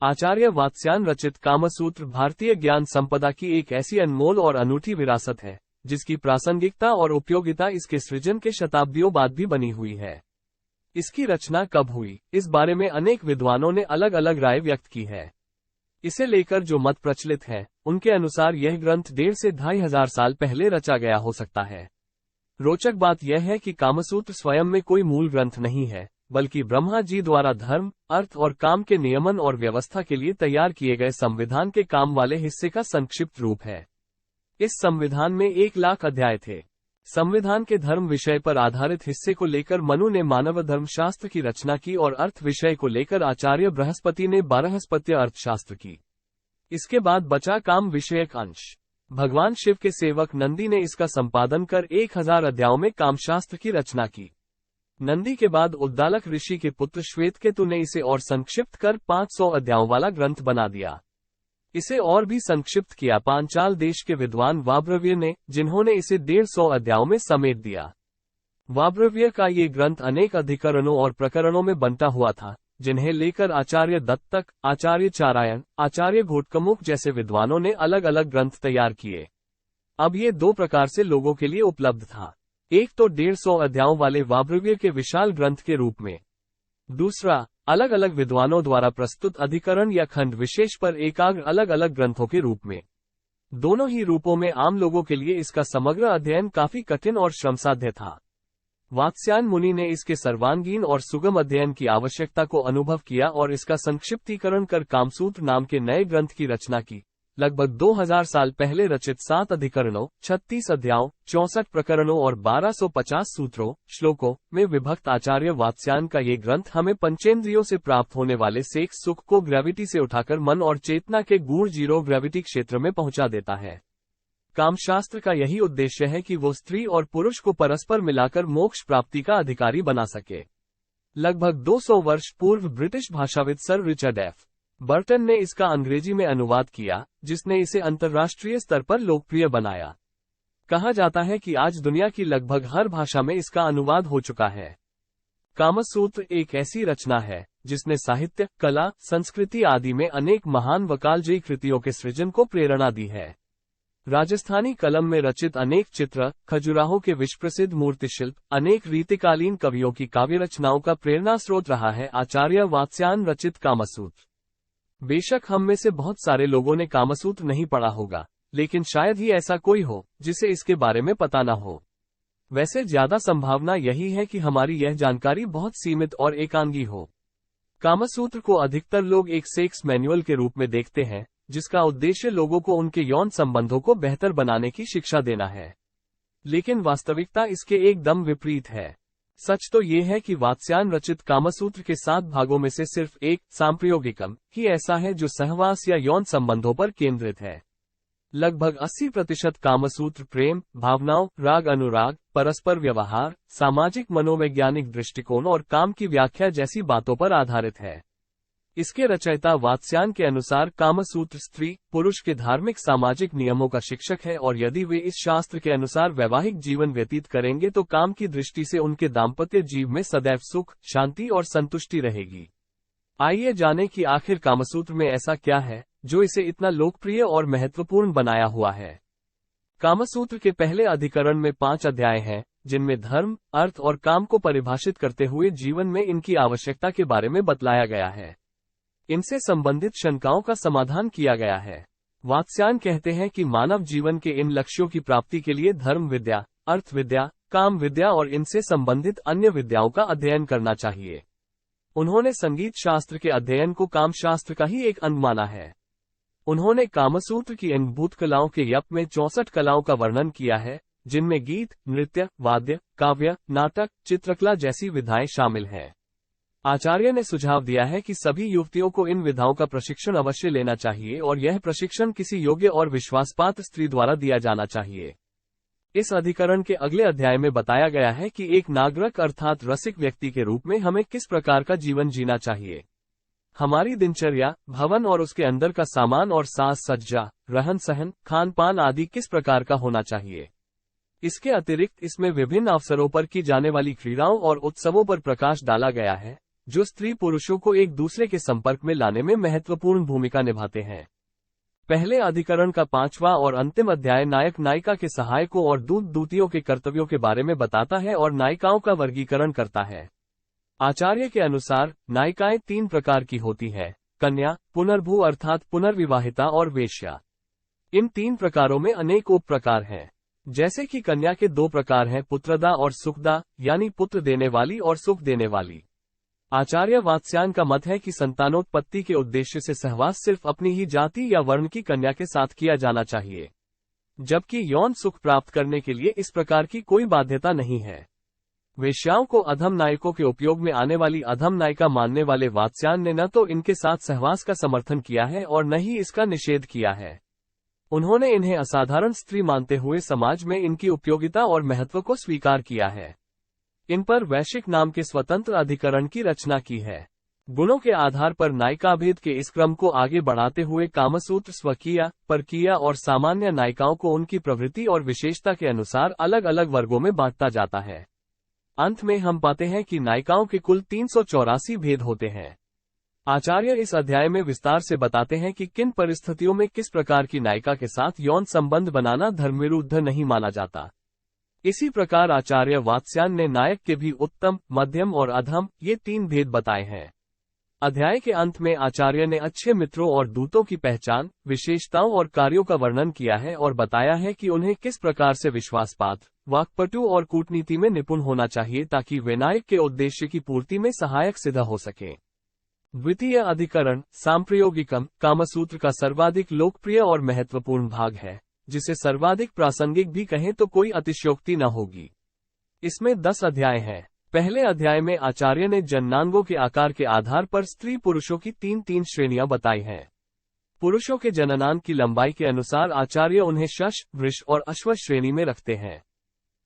आचार्य वात्स्यायन रचित कामसूत्र भारतीय ज्ञान संपदा की एक ऐसी अनमोल और अनूठी विरासत है, जिसकी प्रासंगिकता और उपयोगिता इसके सृजन के शताब्दियों बाद भी बनी हुई है। इसकी रचना कब हुई, इस बारे में अनेक विद्वानों ने अलग अलग राय व्यक्त की है। इसे लेकर जो मत प्रचलित है, उनके अनुसार यह ग्रंथ 1.5 से 2.5 साल पहले रचा गया हो सकता है। रोचक बात यह है कि कामसूत्र स्वयं में कोई मूल ग्रंथ नहीं है, बल्कि ब्रह्मा जी द्वारा धर्म, अर्थ और काम के नियमन और व्यवस्था के लिए तैयार किए गए संविधान के काम वाले हिस्से का संक्षिप्त रूप है। इस संविधान में 1,00,000 अध्याय थे। संविधान के धर्म विषय पर आधारित हिस्से को लेकर मनु ने मानव धर्मशास्त्र की रचना की और अर्थ विषय को लेकर आचार्य बृहस्पति ने बारहस्पत्य अर्थशास्त्र की। इसके बाद बचा काम विषयक अंश। भगवान शिव के सेवक नंदी ने इसका संपादन कर 1000 अध्यायों में कामशास्त्र की रचना की। नंदी के बाद उद्दालक ऋषि के पुत्र श्वेतकेतु ने इसे और संक्षिप्त कर 500 अध्यायों वाला ग्रंथ बना दिया। इसे और भी संक्षिप्त किया पांचाल देश के विद्वान वाभ्रव्य ने, जिन्होंने इसे 150 अध्यायों में समेट दिया। वाभ्रव्य का ये ग्रंथ अनेक अधिकरणों और प्रकरणों में बंटा हुआ था, जिन्हें लेकर आचार्य दत्तक, आचार्य चारायण, आचार्य घोटकमुख जैसे विद्वानों ने अलग अलग ग्रंथ तैयार किए। अब ये 2 प्रकार से लोगों के लिए उपलब्ध था। एक तो 150 अध्यायों वाले वाभ्रव्य के विशाल ग्रंथ के रूप में, दूसरा अलग अलग विद्वानों द्वारा प्रस्तुत अधिकरण या खंड विशेष पर एकाग्र अलग अलग ग्रंथों के रूप में। दोनों ही रूपों में आम लोगों के लिए इसका समग्र अध्ययन काफी कठिन और श्रमसाध्य था। वात्स्यायन मुनि ने इसके सर्वांगीण और सुगम अध्ययन की आवश्यकता को अनुभव किया और इसका संक्षिप्तीकरण कर कामसूत्र नाम के नए ग्रंथ की रचना की। लगभग 2000 साल पहले रचित 7 अधिकरणों, 36 अध्यायों, 64 प्रकरणों और 1250 सूत्रों, श्लोकों में विभक्त आचार्य वात्स्यायन का ये ग्रंथ हमें पंचेंद्रियों से प्राप्त होने वाले सेक्स सुख को ग्रेविटी से उठाकर मन और चेतना के गूढ़ जीरो ग्रेविटी क्षेत्र में पहुंचा देता है। कामशास्त्र का यही उद्देश्य है कि वो स्त्री और पुरुष को परस्पर मिलाकर मोक्ष प्राप्ति का अधिकारी बना सके। लगभग 200 वर्ष पूर्व ब्रिटिश भाषाविद सर रिचर्ड एफ. बर्टन ने इसका अंग्रेजी में अनुवाद किया, जिसने इसे अंतर्राष्ट्रीय स्तर पर लोकप्रिय बनाया। कहा जाता है कि आज दुनिया की लगभग हर भाषा में इसका अनुवाद हो चुका है। कामसूत्र एक ऐसी रचना है जिसने साहित्य, कला, संस्कृति आदि में अनेक महान वकालजयी कृतियों के सृजन को प्रेरणा दी है। राजस्थानी कलम में रचित अनेक चित्र, खजुराहो के विश्वप्रसिद्ध मूर्तिशिल्प, अनेक रीतिकालीन कवियों की काव्य रचनाओं का प्रेरणा स्रोत रहा है आचार्य वात्स्यायन रचित कामसूत्र। बेशक हम में से बहुत सारे लोगों ने कामसूत्र नहीं पढ़ा होगा, लेकिन शायद ही ऐसा कोई हो जिसे इसके बारे में पता न हो। वैसे ज्यादा संभावना यही है कि हमारी यह जानकारी बहुत सीमित और एकांगी हो। कामसूत्र को अधिकतर लोग एक सेक्स मैनुअल के रूप में देखते हैं, जिसका उद्देश्य लोगों को उनके यौन संबंधों को बेहतर बनाने की शिक्षा देना है। लेकिन वास्तविकता इसके एकदम विपरीत है। सच तो ये है कि वात्स्यायन रचित कामसूत्र के 7 भागों में से सिर्फ एक, सांप्रयोगिकम, ही ऐसा है जो सहवास या यौन संबंधों पर केंद्रित है। लगभग 80% कामसूत्र प्रेम, भावनाओं, राग अनुराग, परस्पर व्यवहार, सामाजिक मनोवैज्ञानिक दृष्टिकोण और काम की व्याख्या जैसी बातों पर आधारित है। इसके रचयिता वात्स्यायन के अनुसार कामसूत्र स्त्री पुरुष के धार्मिक सामाजिक नियमों का शिक्षक है और यदि वे इस शास्त्र के अनुसार वैवाहिक जीवन व्यतीत करेंगे तो काम की दृष्टि से उनके दाम्पत्य जीव में सदैव सुख, शांति और संतुष्टि रहेगी। आइए जानें कि आखिर कामसूत्र में ऐसा क्या है जो इसे इतना लोकप्रिय और महत्वपूर्ण बनाया हुआ है। कामसूत्र के पहले अधिकरण में 5 अध्याय हैं, जिनमें धर्म, अर्थ और काम को परिभाषित करते हुए जीवन में इनकी आवश्यकता के बारे में बतलाया गया है। इनसे संबंधित शंकाओं का समाधान किया गया है। वात्स्यायन कहते हैं कि मानव जीवन के इन लक्ष्यों की प्राप्ति के लिए धर्म विद्या, अर्थ विद्या, काम विद्या और इनसे संबंधित अन्य विद्याओं का अध्ययन करना चाहिए। उन्होंने संगीत शास्त्र के अध्ययन को काम शास्त्र का ही एक अंग माना है। उन्होंने कामसूत्र की अंगभूत कलाओं के यप में 64 कलाओं का वर्णन किया है, जिनमें गीत, नृत्य, वाद्य, काव्य, नाटक, चित्रकला जैसी विधाएं शामिल हैं। आचार्य ने सुझाव दिया है कि सभी युवतियों को इन विधाओं का प्रशिक्षण अवश्य लेना चाहिए और यह प्रशिक्षण किसी योग्य और विश्वासपात्र स्त्री द्वारा दिया जाना चाहिए। इस अधिकरण के अगले अध्याय में बताया गया है कि एक नागरिक अर्थात रसिक व्यक्ति के रूप में हमें किस प्रकार का जीवन जीना चाहिए। हमारी दिनचर्या, भवन और उसके अंदर का सामान और साज सज्जा, रहन सहन, खान पान आदि किस प्रकार का होना चाहिए। इसके अतिरिक्त इसमें विभिन्न अवसरों पर की जाने वाली क्रीड़ाओं और उत्सवों पर प्रकाश डाला गया है, जो स्त्री पुरुषों को एक दूसरे के संपर्क में लाने में महत्वपूर्ण भूमिका निभाते हैं। पहले अधिकरण का 5वां और अंतिम अध्याय नायक नायिका के सहायकों और दूत दूतियों के कर्तव्यों के बारे में बताता है और नायिकाओं का वर्गीकरण करता है। आचार्य के अनुसार नायिकाएं 3 प्रकार की होती है: कन्या, पुनर्भू अर्थात पुनर्विवाहिता और वेश्या। इन 3 प्रकारों में अनेक उप प्रकार हैं। जैसे कि कन्या के 2 प्रकार हैं, पुत्रदा और सुखदा, यानी पुत्र देने वाली और सुख देने वाली। आचार्य वात्स्यायन का मत है कि संतानोत्पत्ति के उद्देश्य से सहवास सिर्फ अपनी ही जाति या वर्ण की कन्या के साथ किया जाना चाहिए, जबकि यौन सुख प्राप्त करने के लिए इस प्रकार की कोई बाध्यता नहीं है। वेश्याओं को अधम नायकों के उपयोग में आने वाली अधम नायिका मानने वाले वात्स्यायन ने न तो इनके साथ सहवास का समर्थन किया है और न ही इसका निषेध किया है। उन्होंने इन्हें असाधारण स्त्री मानते हुए समाज में इनकी उपयोगिता और महत्व को स्वीकार किया है। इन पर वैश्विक नाम के स्वतंत्र अधिकरण की रचना की है। गुणों के आधार पर नायिकाभेद के इस क्रम को आगे बढ़ाते हुए कामसूत्र स्वकीय, परकीय और सामान्य नायिकाओं को उनकी प्रवृत्ति और विशेषता के अनुसार अलग अलग वर्गों में बांटता जाता है। अंत में हम पाते हैं कि नायिकाओं के कुल 384 भेद होते हैं। आचार्य इस अध्याय में विस्तार से बताते हैं कि किन परिस्थितियों में किस प्रकार की नायिका के साथ यौन संबंध बनाना धर्मविरुद्ध नहीं माना जाता। इसी प्रकार आचार्य वात्स्यायन ने नायक के भी उत्तम, मध्यम और अधम, ये 3 भेद बताए हैं। अध्याय के अंत में आचार्य ने अच्छे मित्रों और दूतों की पहचान, विशेषताओं और कार्यों का वर्णन किया है और बताया है कि उन्हें किस प्रकार से विश्वासपात्र, वाक्पटु और कूटनीति में निपुण होना चाहिए ताकि वे नायक के उद्देश्य की पूर्ति में सहायक सिद्ध हो सके। द्वितीय अधिकरण सांप्रयोगिकम कामसूत्र का सर्वाधिक लोकप्रिय और महत्वपूर्ण भाग है, जिसे सर्वाधिक प्रासंगिक भी कहें तो कोई अतिशयोक्ति न होगी। इसमें 10 अध्याय हैं। पहले अध्याय में आचार्य ने जननांगों के आकार के आधार पर स्त्री पुरुषों की 3-3 श्रेणियां बताई हैं। पुरुषों के जननांग की लंबाई के अनुसार आचार्य उन्हें शश, वृष और अश्व श्रेणी में रखते हैं।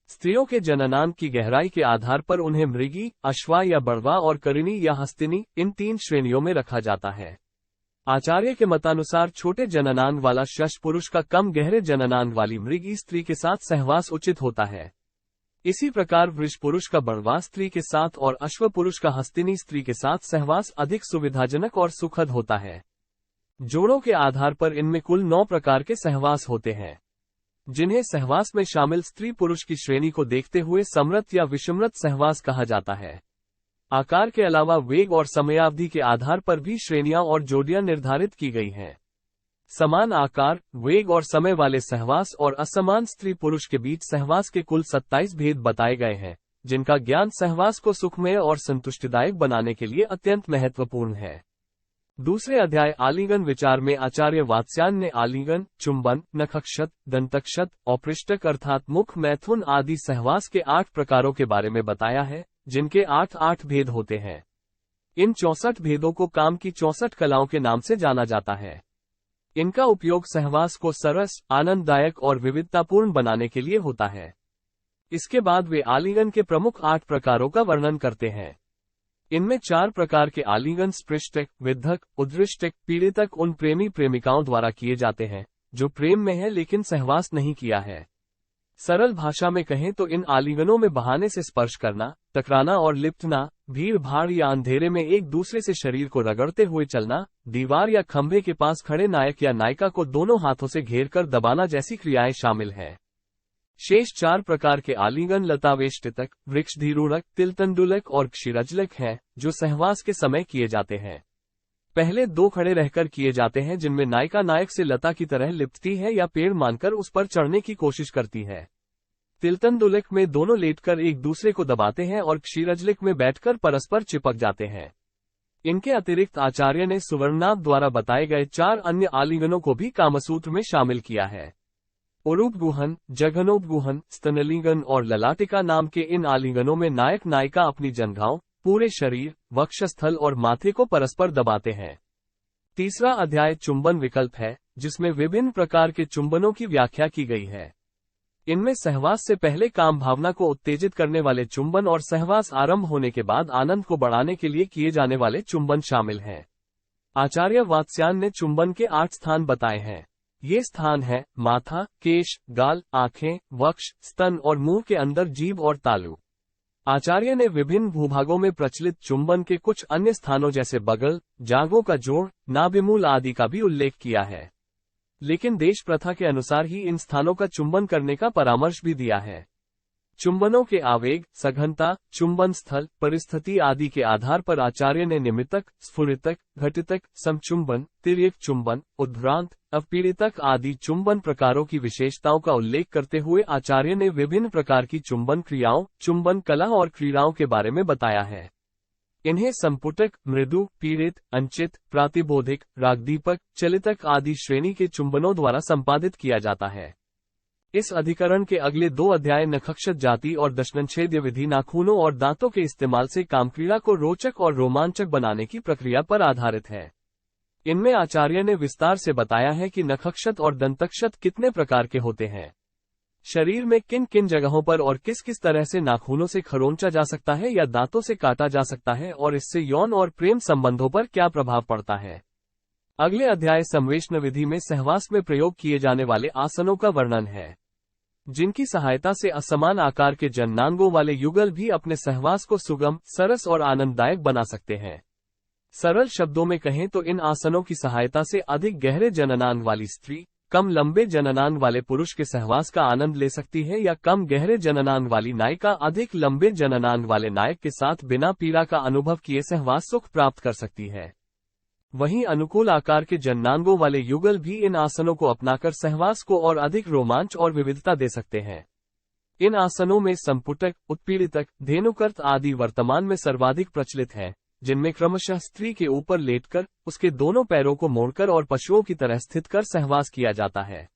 स्त्रियों के जननांग की गहराई के आधार पर उन्हें मृगी, अश्वा या बड़वा और करिणी या हस्तिनी, इन 3 श्रेणियों में रखा जाता है। आचार्य के मतानुसार छोटे जननांग वाला शश पुरुष का कम गहरे जननांग वाली मृगी स्त्री के साथ सहवास उचित होता है। इसी प्रकार वृष पुरुष का बड़वा स्त्री के साथ और अश्व पुरुष का हस्तिनी स्त्री के साथ सहवास अधिक सुविधाजनक और सुखद होता है। जोड़ों के आधार पर इनमें कुल 9 प्रकार के सहवास होते हैं, जिन्हें सहवास में शामिल स्त्री पुरुष की श्रेणी को देखते हुए समृत या विषमृत सहवास कहा जाता है। आकार के अलावा वेग और समयावधि के आधार पर भी श्रेणियां और जोड़ियां निर्धारित की गई हैं। समान आकार, वेग और समय वाले सहवास और असमान स्त्री पुरुष के बीच सहवास के कुल 27 भेद बताए गए हैं, जिनका ज्ञान सहवास को सुखमय और संतुष्टिदायक बनाने के लिए अत्यंत महत्वपूर्ण है। दूसरे अध्याय आलिंगन विचार में आचार्य वात्स्यायन ने आलिंगन, चुंबन, नखक्षत, दंतक्षत, औपृष्ठक अर्थात मुख, मैथुन आदि सहवास के 8 प्रकारों के बारे में बताया है, जिनके 8-8 भेद होते हैं। इन 64 भेदों को काम की 64 कलाओं के नाम से जाना जाता है। इनका उपयोग सहवास को सरस, आनंददायक और विविधतापूर्ण बनाने के लिए होता है। इसके बाद वे आलिंगन के प्रमुख 8 प्रकारों का वर्णन करते हैं। इनमें 4 प्रकार के आलिंगन स्पृष्टक, विद्धक, उद्दृष्टक, पीड़ितक उन प्रेमी प्रेमिकाओं द्वारा किए जाते हैं जो प्रेम में है लेकिन सहवास नहीं किया है। सरल भाषा में कहें तो इन आलिंगनों में बहाने से स्पर्श करना, टकराना और लिपटना, भीड़ भाड़ या अंधेरे में एक दूसरे से शरीर को रगड़ते हुए चलना, दीवार या खंभे के पास खड़े नायक या नायिका को दोनों हाथों से घेरकर दबाना जैसी क्रियाएं शामिल हैं। शेष 4 प्रकार के आलिंगन लतावेष्टितक, वृक्षधीरूढ़क, तिलतंडुलक और क्षीरजलक हैं, जो सहवास के समय किए जाते हैं। पहले 2 खड़े रहकर किए जाते हैं, जिनमें नायिका नायक से लता की तरह लिपटती है या पेड़ मानकर उस पर चढ़ने की कोशिश करती है। तिलतंडुलक में दोनों लेटकर एक दूसरे को दबाते हैं और क्षीरजलक में बैठकर परस्पर चिपक जाते हैं। इनके अतिरिक्त आचार्य ने सुवर्णनाभ द्वारा बताए गए 4 अन्य आलिंगनों को भी कामसूत्र में शामिल किया है। उरूपगुहन, जघनोपगुहन, स्तनलिंगन और ललाटिका नाम के इन आलिंगनों में नायक नायिका अपनी जंघाओं, पूरे शरीर, वक्षस्थल और माथे को परस्पर दबाते हैं। तीसरा अध्याय चुंबन विकल्प है, जिसमें विभिन्न प्रकार के चुंबनों की व्याख्या की गई है। इनमें सहवास से पहले काम भावना को उत्तेजित करने वाले चुंबन और सहवास आरंभ होने के बाद आनंद को बढ़ाने के लिए किए जाने वाले चुंबन शामिल हैं। आचार्य वात्स्यायन ने चुंबन के 8 स्थान बताए हैं। ये स्थान हैं माथा, केश, गाल, आंखें, वक्ष, स्तन और मुंह के अंदर जीभ और तालु। आचार्य ने विभिन्न भूभागों में प्रचलित चुंबन के कुछ अन्य स्थानों जैसे बगल, जांघों का जोड़, नाभिमूल आदि का भी उल्लेख किया है। लेकिन देश प्रथा के अनुसार ही इन स्थानों का चुंबन करने का परामर्श भी दिया है। चुंबनों के आवेग, सघनता, चुंबन स्थल, परिस्थिति आदि के आधार पर आचार्य ने निमित्तक, स्फुरितक, घटितक, समचुंबन, तिर्यक चुंबन, उद्भ्रांत, अपीड़ितक आदि चुंबन प्रकारों की विशेषताओं का उल्लेख करते हुए आचार्य ने विभिन्न प्रकार की चुंबन क्रियाओं, चुंबन कला और क्रीड़ाओं के बारे में बताया है। इन्हें संपुटक, मृदु, पीड़ित, अंचित, प्रातिबोधिक, रागदीपक, चलितक आदि श्रेणी के चुंबनों द्वारा संपादित किया जाता है। इस अधिकरण के अगले 2 अध्याय नखक्षत जाति और दशनच्छेद्य विधि नाखूनों और दांतों के इस्तेमाल से कामक्रीड़ा को रोचक और रोमांचक बनाने की प्रक्रिया पर आधारित है। इनमें आचार्य ने विस्तार से बताया है कि नखक्षत और दंतक्षत कितने प्रकार के होते हैं, शरीर में किन किन जगहों पर और किस किस तरह से नाखूनों से खरोंचा जा सकता है या दांतों से काटा जा सकता है और इससे यौन और प्रेम संबंधों पर क्या प्रभाव पड़ता है। अगले अध्याय संवेष्ण विधि में सहवास में प्रयोग किए जाने वाले आसनों का वर्णन है, जिनकी सहायता से असमान आकार के जननांगों वाले युगल भी अपने सहवास को सुगम, सरस और आनंददायक बना सकते हैं। सरल शब्दों में कहें तो इन आसनों की सहायता से अधिक गहरे जननांग वाली स्त्री कम लंबे जननांग वाले पुरुष के सहवास का आनंद ले सकती है या कम गहरे जननांग वाली नायिका अधिक लंबे जननांग वाले नायक के साथ बिना पीड़ा का अनुभव किए सहवास सुख प्राप्त कर सकती है। वहीं अनुकूल आकार के जननांगों वाले युगल भी इन आसनों को अपनाकर सहवास को और अधिक रोमांच और विविधता दे सकते हैं। इन आसनों में संपुटक, उत्पीड़ितक, धेनुकर्त आदि वर्तमान में सर्वाधिक प्रचलित हैं, जिनमें क्रमशः स्त्री के ऊपर लेटकर, उसके दोनों पैरों को मोड़कर और पशुओं की तरह स्थित कर सहवास किया जाता है।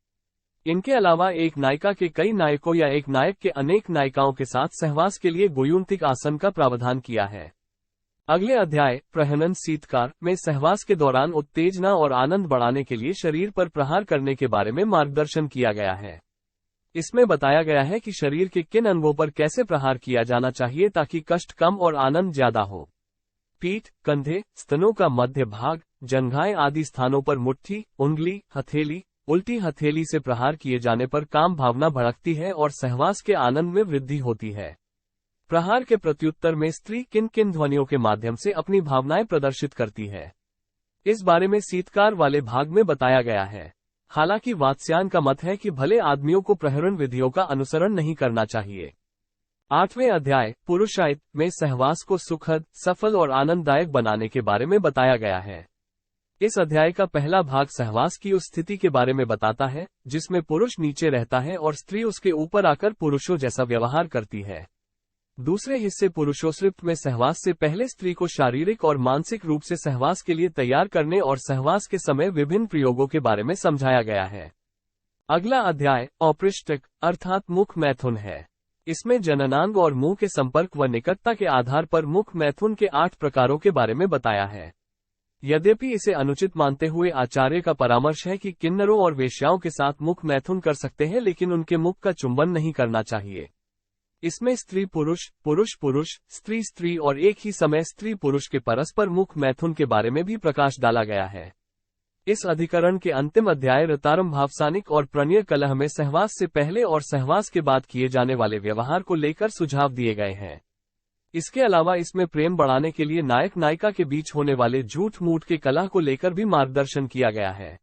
इनके अलावा एक नायिका के कई नायकों या एक नायक के अनेक नायिकाओं के साथ सहवास के लिए गोयुंतिक आसन का प्रावधान किया है। अगले अध्याय प्रहनन शीतकार में सहवास के दौरान उत्तेजना और आनंद बढ़ाने के लिए शरीर पर प्रहार करने के बारे में मार्गदर्शन किया गया है। इसमें बताया गया है कि शरीर के किन अंगों पर कैसे प्रहार किया जाना चाहिए ताकि कष्ट कम और आनंद ज्यादा हो। पीठ, कंधे, स्तनों का मध्य भाग, जंघाएं आदि स्थानों पर मुट्ठी, उंगली, हथेली, उल्टी हथेली से प्रहार किए जाने पर काम भावना भड़कती है और सहवास के आनंद में वृद्धि होती है। प्रहार के प्रत्युत्तर में स्त्री किन किन ध्वनियों के माध्यम से अपनी भावनाएं प्रदर्शित करती है, इस बारे में शीतकार वाले भाग में बताया गया है। हालांकि वात्स्यायन का मत है कि भले आदमियों को प्रहरण विधियों का अनुसरण नहीं करना चाहिए। 8वें अध्याय पुरुषायत में सहवास को सुखद, सफल और आनंददायक बनाने के बारे में बताया गया है। इस अध्याय का पहला भाग सहवास की उस स्थिति के बारे में बताता है जिसमें पुरुष नीचे रहता है और स्त्री उसके ऊपर आकर पुरुषों जैसा व्यवहार करती है। दूसरे हिस्से पुरुषोत्सृप्त में सहवास से पहले स्त्री को शारीरिक और मानसिक रूप से सहवास के लिए तैयार करने और सहवास के समय विभिन्न प्रयोगों के बारे में समझाया गया है। अगला अध्याय औपृष्ठक अर्थात मुख मैथुन है। इसमें जननांग और मुंह के संपर्क व निकटता के आधार पर मुख मैथुन के 8 प्रकारों के बारे में बताया है। यद्यपि इसे अनुचित मानते हुए आचार्य का परामर्श है कि किन्नरों और वेश्याओं के साथ मुख मैथुन कर सकते हैं, लेकिन उनके मुख का चुंबन नहीं करना चाहिए। इसमें स्त्री पुरुष, पुरुष पुरुष, स्त्री स्त्री और एक ही समय स्त्री पुरुष के परस्पर मुख मैथुन के बारे में भी प्रकाश डाला गया है। इस अधिकरण के अंतिम अध्याय ऋतारंभ भावसानिक और प्रणय कलह में सहवास से पहले और सहवास के बाद किए जाने वाले व्यवहार को लेकर सुझाव दिए गए हैं। इसके अलावा इसमें प्रेम बढ़ाने के लिए नायक नायिका के बीच होने वाले झूठ मूठ के कलह को लेकर भी मार्गदर्शन किया गया है।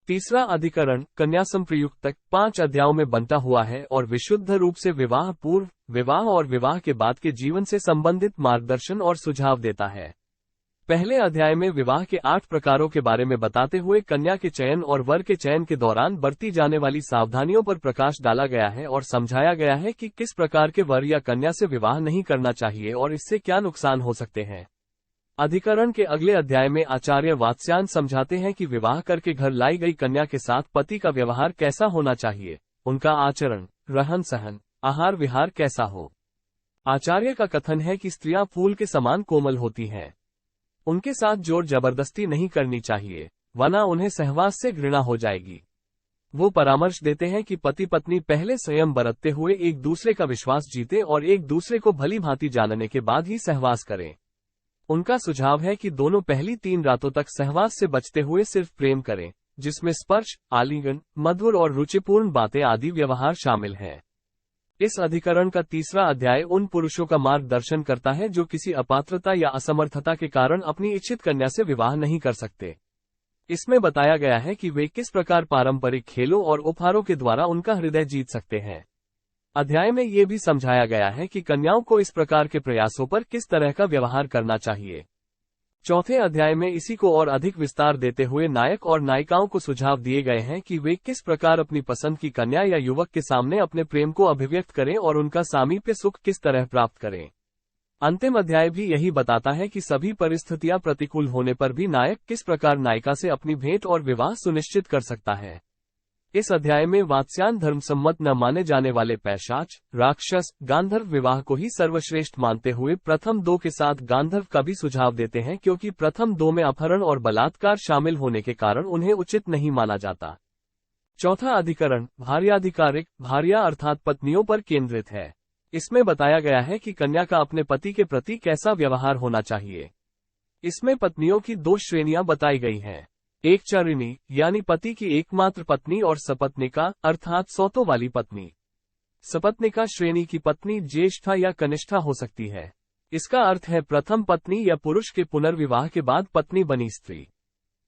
तीसरा अधिकरण कन्या संप्रयुक्त तक 5 अध्यायों में बंटा हुआ है और विशुद्ध रूप से विवाह पूर्व, विवाह और विवाह के बाद के जीवन से संबंधित मार्गदर्शन और सुझाव देता है। पहले अध्याय में विवाह के 8 प्रकारों के बारे में बताते हुए कन्या के चयन और वर के चयन के दौरान बरती जाने वाली सावधानियों पर प्रकाश डाला गया है और समझाया गया है कि किस प्रकार के वर या कन्या से विवाह नहीं करना चाहिए और इससे क्या नुकसान हो सकते हैं। अधिकरण के अगले अध्याय में आचार्य वात्स्यायन समझाते हैं कि विवाह करके घर लाई गई कन्या के साथ पति का व्यवहार कैसा होना चाहिए, उनका आचरण, रहन सहन, आहार विहार कैसा हो। आचार्य का कथन है कि स्त्रियां फूल के समान कोमल होती हैं। उनके साथ जोर जबरदस्ती नहीं करनी चाहिए, वरना उन्हें सहवास से घृणा हो जाएगी। वो परामर्श देते हैं कि पति पत्नी पहले संयम बरतते हुए एक दूसरे का विश्वास जीते और एक दूसरे को भली भांति जानने के बाद ही सहवास करें। उनका सुझाव है कि दोनों पहली 3 रातों तक सहवास से बचते हुए सिर्फ प्रेम करें, जिसमें स्पर्श, आलिंगन, मधुर और रुचिपूर्ण बातें आदि व्यवहार शामिल हैं। इस अधिकरण का तीसरा अध्याय उन पुरुषों का मार्गदर्शन करता है जो किसी अपात्रता या असमर्थता के कारण अपनी इच्छित कन्या से विवाह नहीं कर सकते। इसमें बताया गया है कि वे किस प्रकार पारंपरिक खेलों और उपहारों के द्वारा उनका हृदय जीत सकते हैं। अध्याय में ये भी समझाया गया है कि कन्याओं को इस प्रकार के प्रयासों पर किस तरह का व्यवहार करना चाहिए। चौथे अध्याय में इसी को और अधिक विस्तार देते हुए नायक और नायिकाओं को सुझाव दिए गए हैं कि वे किस प्रकार अपनी पसंद की कन्या या युवक के सामने अपने प्रेम को अभिव्यक्त करें और उनका सामीप्य सुख किस तरह प्राप्त करें। अंतिम अध्याय भी यही बताता है कि सभी परिस्थितियां प्रतिकूल होने पर भी नायक किस प्रकार नायिका से अपनी भेंट और विवाह सुनिश्चित कर सकता है। इस अध्याय में वात्स्यायन धर्मसम्मत न माने जाने वाले पैशाच, राक्षस, गांधर्व विवाह को ही सर्वश्रेष्ठ मानते हुए प्रथम दो के साथ गांधर्व का भी सुझाव देते हैं, क्योंकि प्रथम दो में अपहरण और बलात्कार शामिल होने के कारण उन्हें उचित नहीं माना जाता। चौथा अधिकरण भार्याधिकारिक, भार्या अर्थात पत्नियों पर केंद्रित है। इसमें बताया गया है कि कन्या का अपने पति के प्रति कैसा व्यवहार होना चाहिए। इसमें पत्नियों की दो श्रेणियां बताई गई हैं। एक चारिणी यानी पति की एकमात्र पत्नी और सपत्निका अर्थात सौतों वाली पत्नी। सपत्निका श्रेणी की पत्नी ज्येष्ठा या कनिष्ठा हो सकती है। इसका अर्थ है प्रथम पत्नी या पुरुष के पुनर्विवाह के बाद पत्नी बनी स्त्री।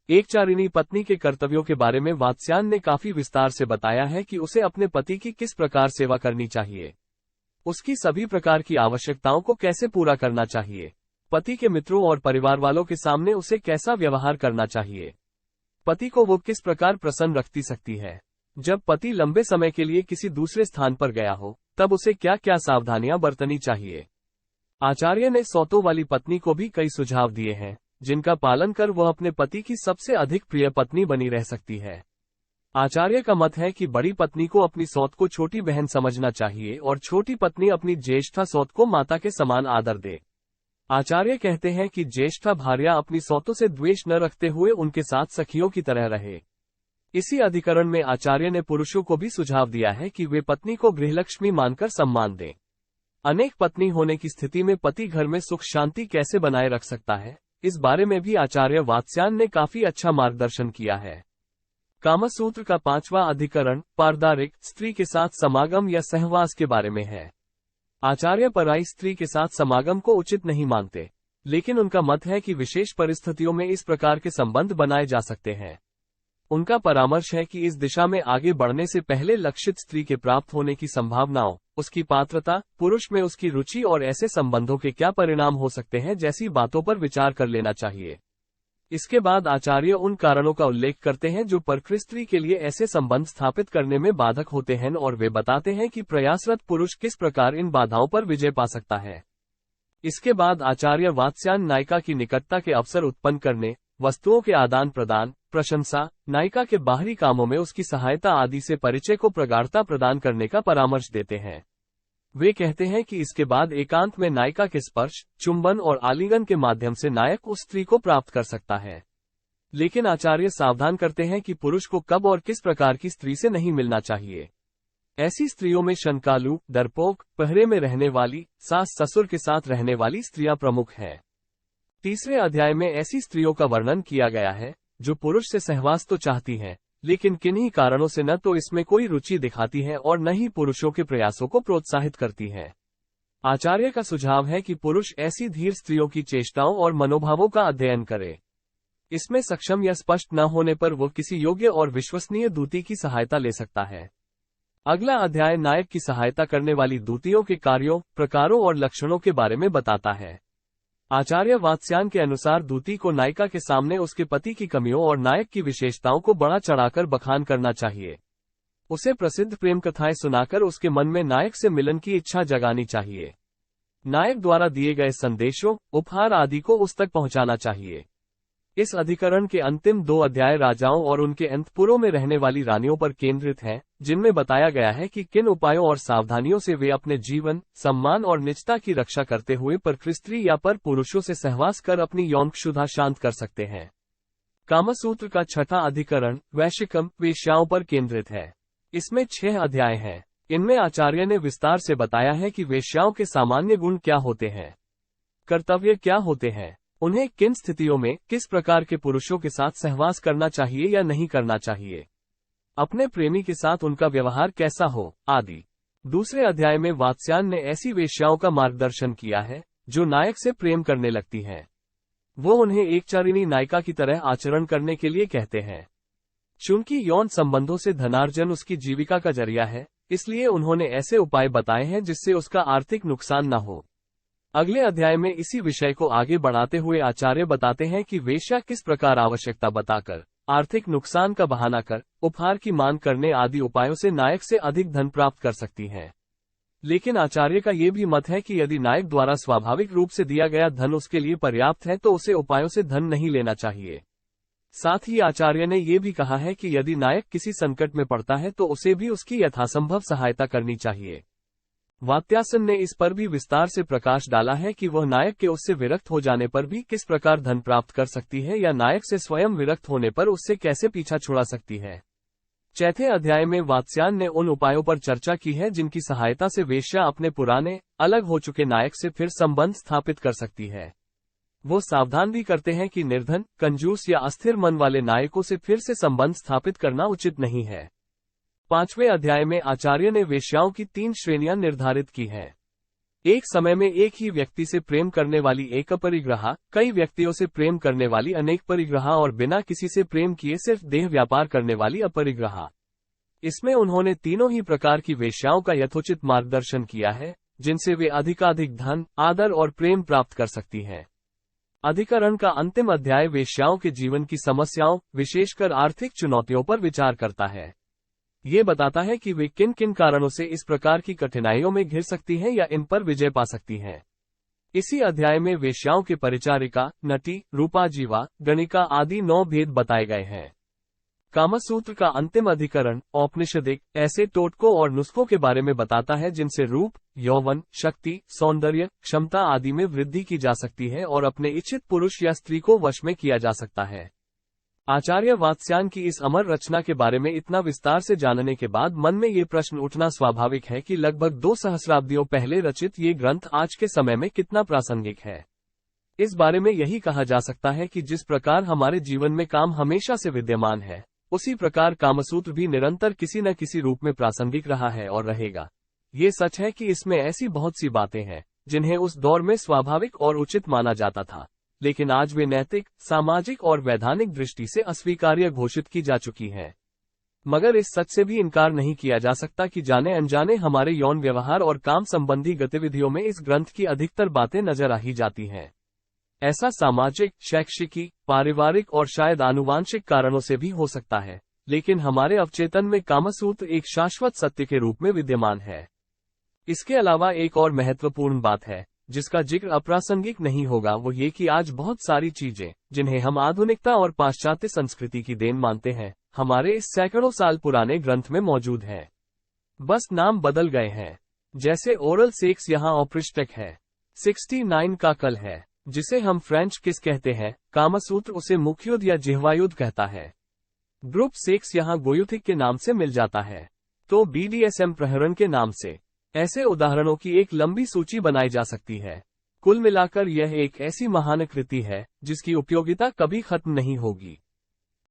एक चारिणी पत्नी के कर्तव्यों के बारे में वात्स्यायन ने काफी विस्तार से बताया है कि उसे अपने पति की किस प्रकार सेवा करनी चाहिए, उसकी सभी प्रकार की आवश्यकताओं को कैसे पूरा करना चाहिए, पति के मित्रों और परिवार वालों के सामने उसे कैसा व्यवहार करना चाहिए, पति को वो किस प्रकार प्रसन्न रखती सकती है। जब पति लंबे समय के लिए किसी दूसरे स्थान पर गया हो तब उसे क्या क्या सावधानियां बरतनी चाहिए। आचार्य ने सौतों वाली पत्नी को भी कई सुझाव दिए हैं, जिनका पालन कर वह अपने पति की सबसे अधिक प्रिय पत्नी बनी रह सकती है। आचार्य का मत है कि बड़ी पत्नी को अपनी सौत को छोटी बहन समझना चाहिए और छोटी पत्नी अपनी ज्येष्ठा सौत को माता के समान आदर दे। आचार्य कहते हैं कि ज्येष्ठा भार्या अपनी सौतों से द्वेष न रखते हुए उनके साथ सखियों की तरह रहे। इसी अधिकरण में आचार्य ने पुरुषों को भी सुझाव दिया है कि वे पत्नी को गृहलक्ष्मी मानकर सम्मान दें। अनेक पत्नी होने की स्थिति में पति घर में सुख शांति कैसे बनाए रख सकता है, इस बारे में भी आचार्य वात्स्यायन ने काफी अच्छा मार्गदर्शन किया है। कामसूत्र का 5वां अधिकरण पारदारिक स्त्री के साथ समागम या सहवास के बारे में है। आचार्य पराई स्त्री के साथ समागम को उचित नहीं मानते, लेकिन उनका मत है कि विशेष परिस्थितियों में इस प्रकार के संबंध बनाए जा सकते हैं। उनका परामर्श है कि इस दिशा में आगे बढ़ने से पहले लक्षित स्त्री के प्राप्त होने की संभावनाओं, उसकी पात्रता, पुरुष में उसकी रुचि और ऐसे संबंधों के क्या परिणाम हो सकते हैं जैसी बातों पर विचार कर लेना चाहिए। इसके बाद आचार्य उन कारणों का उल्लेख करते हैं जो परक्र स्त्री के लिए ऐसे संबंध स्थापित करने में बाधक होते हैं, और वे बताते हैं कि प्रयासरत पुरुष किस प्रकार इन बाधाओं पर विजय पा सकता है। इसके बाद आचार्य वात्स्यायन नायिका की निकटता के अवसर उत्पन्न करने, वस्तुओं के आदान प्रदान, प्रशंसा, नायिका के बाहरी कामों में उसकी सहायता आदि से परिचय को प्रगाढ़ता प्रदान करने का परामर्श देते हैं। वे कहते हैं कि इसके बाद एकांत में नायिका के स्पर्श, चुंबन और आलिंगन के माध्यम से नायक उस स्त्री को प्राप्त कर सकता है। लेकिन आचार्य सावधान करते हैं कि पुरुष को कब और किस प्रकार की स्त्री से नहीं मिलना चाहिए। ऐसी स्त्रियों में शंकालु, डरपोक, पहरे में रहने वाली, सास ससुर के साथ रहने वाली स्त्रियां प्रमुख हैं। तीसरे अध्याय में ऐसी स्त्रियों का वर्णन किया गया है जो पुरुष से सहवास तो चाहती हैं, लेकिन किन्हीं कारणों से न तो इसमें कोई रुचि दिखाती है और न ही पुरुषों के प्रयासों को प्रोत्साहित करती है। आचार्य का सुझाव है कि पुरुष ऐसी धीर स्त्रियों की चेष्टाओं और मनोभावों का अध्ययन करे। इसमें सक्षम या स्पष्ट न होने पर वो किसी योग्य और विश्वसनीय दूती की सहायता ले सकता है। अगला अध्याय नायक की सहायता करने वाली दूतियों के कार्यों, प्रकारों और लक्षणों के बारे में बताता है। आचार्य वात्स्यायन के अनुसार दूती को नायिका के सामने उसके पति की कमियों और नायक की विशेषताओं को बढ़ा चढ़ाकर बखान करना चाहिए। उसे प्रसिद्ध प्रेम कथाएं सुनाकर उसके मन में नायक से मिलन की इच्छा जगानी चाहिए। नायक द्वारा दिए गए संदेशों, उपहार आदि को उस तक पहुंचाना चाहिए। इस अधिकरण के अंतिम 2 अध्याय राजाओं और उनके अंतपुरों में रहने वाली रानियों पर केंद्रित हैं, जिनमें बताया गया है कि किन उपायों और सावधानियों से वे अपने जीवन, सम्मान और निजता की रक्षा करते हुए परक्र स्त्री या पर पुरुषों से सहवास कर अपनी यौन क्षुधा शांत कर सकते हैं। कामसूत्र का 6वां अधिकरण वैश्यकम, वेश्याओं पर केंद्रित है। इसमें 6 अध्याय हैं। इनमें आचार्य ने विस्तार से बताया है कि वेश्याओं के सामान्य गुण क्या होते हैं, कर्तव्य क्या होते हैं, उन्हें किन स्थितियों में किस प्रकार के पुरुषों के साथ सहवास करना चाहिए या नहीं करना चाहिए, अपने प्रेमी के साथ उनका व्यवहार कैसा हो, आदि। दूसरे अध्याय में वात्स्यायन ने ऐसी वेश्याओं का मार्गदर्शन किया है जो नायक से प्रेम करने लगती हैं। वो उन्हें एक चारिणी नायिका की तरह आचरण करने के लिए कहते हैं। चूंकि यौन संबंधों से धनार्जन उसकी जीविका का जरिया है, इसलिए उन्होंने ऐसे उपाय बताए हैं जिससे उसका आर्थिक नुकसान न हो। अगले अध्याय में इसी विषय को आगे बढ़ाते हुए आचार्य बताते हैं कि वेश्या किस प्रकार आवश्यकता बताकर, आर्थिक नुकसान का बहाना कर, उपहार की मांग करने आदि उपायों से नायक से अधिक धन प्राप्त कर सकती है। लेकिन आचार्य का ये भी मत है कि यदि नायक द्वारा स्वाभाविक रूप से दिया गया धन उसके लिए पर्याप्त है तो उसे उपायों से धन नहीं लेना चाहिए। साथ ही आचार्य ने यह भी कहा है कि यदि नायक किसी संकट में पड़ता है तो उसे भी उसकी यथासंभव सहायता करनी चाहिए। वात्स्यायन ने इस पर भी विस्तार से प्रकाश डाला है कि वह नायक के उससे विरक्त हो जाने पर भी किस प्रकार धन प्राप्त कर सकती है या नायक से स्वयं विरक्त होने पर उससे कैसे पीछा छुड़ा सकती है। चौथे अध्याय में वात्स्यायन ने उन उपायों पर चर्चा की है जिनकी सहायता से वेश्या अपने पुराने, अलग हो चुके नायक से फिर संबंध स्थापित कर सकती है। वो सावधान भी करते हैं कि निर्धन, कंजूस या अस्थिर मन वाले नायकों से फिर से संबंध स्थापित करना उचित नहीं है। 5वें अध्याय में आचार्य ने वेश्याओं की 3 श्रेणियां निर्धारित की हैं। एक समय में एक ही व्यक्ति से प्रेम करने वाली एक अपरिग्रहा, कई व्यक्तियों से प्रेम करने वाली अनेक परिग्रहा और बिना किसी से प्रेम किए सिर्फ देह व्यापार करने वाली अपरिग्रहा। इसमें उन्होंने तीनों ही प्रकार की वेश्याओं का यथोचित मार्गदर्शन किया है, जिनसे वे अधिकाधिक धन, आदर और प्रेम प्राप्त कर सकती हैं। अधिकरण का अंतिम अध्याय वेश्याओं के जीवन की समस्याओं, विशेषकर आर्थिक चुनौतियों पर विचार करता है। ये बताता है कि वे किन किन कारणों से इस प्रकार की कठिनाइयों में घिर सकती हैं या इन पर विजय पा सकती हैं। इसी अध्याय में वेश्याओं के परिचारिका, नटी, रूपाजीवा, गणिका आदि 9 भेद बताए गए हैं। कामसूत्र का अंतिम अधिकरण औपनिषदिक ऐसे टोटकों और नुस्खों के बारे में बताता है जिनसे रूप, यौवन, शक्ति, सौंदर्य, क्षमता आदि में वृद्धि की जा सकती है और अपने इच्छित पुरुष या स्त्री को वश में किया जा सकता है। आचार्य वात्स्यायन की इस अमर रचना के बारे में इतना विस्तार से जानने के बाद मन में ये प्रश्न उठना स्वाभाविक है कि लगभग 2 सहस्राब्दियों पहले रचित ये ग्रंथ आज के समय में कितना प्रासंगिक है। इस बारे में यही कहा जा सकता है कि जिस प्रकार हमारे जीवन में काम हमेशा से विद्यमान है, उसी प्रकार कामसूत्र भी निरंतर किसी न किसी रूप में प्रासंगिक रहा है और रहेगा। ये सच है कि इसमें ऐसी बहुत सी बातें हैं जिन्हें उस दौर में स्वाभाविक और उचित माना जाता था, लेकिन आज वे नैतिक, सामाजिक और वैधानिक दृष्टि से अस्वीकार्य घोषित की जा चुकी हैं। मगर इस सच से भी इनकार नहीं किया जा सकता कि जाने अनजाने हमारे यौन व्यवहार और काम संबंधी गतिविधियों में इस ग्रंथ की अधिकतर बातें नजर आ ही जाती हैं। ऐसा सामाजिक, शैक्षिकी, पारिवारिक और शायद आनुवांशिक कारणों से भी हो सकता है, लेकिन हमारे अवचेतन में कामसूत्र एक शाश्वत सत्य के रूप में विद्यमान है। इसके अलावा एक और महत्वपूर्ण बात है जिसका जिक्र अप्रासंगिक नहीं होगा, वो ये कि आज बहुत सारी चीजें जिन्हें हम आधुनिकता और पाश्चात्य संस्कृति की देन मानते हैं, हमारे इस सैकड़ों साल पुराने ग्रंथ में मौजूद हैं। बस नाम बदल गए हैं। जैसे ओरल सेक्स यहाँ ऑप्रिस्टेक है, 69 का कल है, जिसे हम फ्रेंच किस कहते हैं, कामसूत्र उसे मुखयुद्ध या जिह्वायुद्ध कहता है। ग्रुप सेक्स यहाँ गोयुथिक के नाम से मिल जाता है, तो BDSM प्रहरण के नाम से। ऐसे उदाहरणों की एक लंबी सूची बनाई जा सकती है। कुल मिलाकर यह एक ऐसी महान कृति है जिसकी उपयोगिता कभी खत्म नहीं होगी।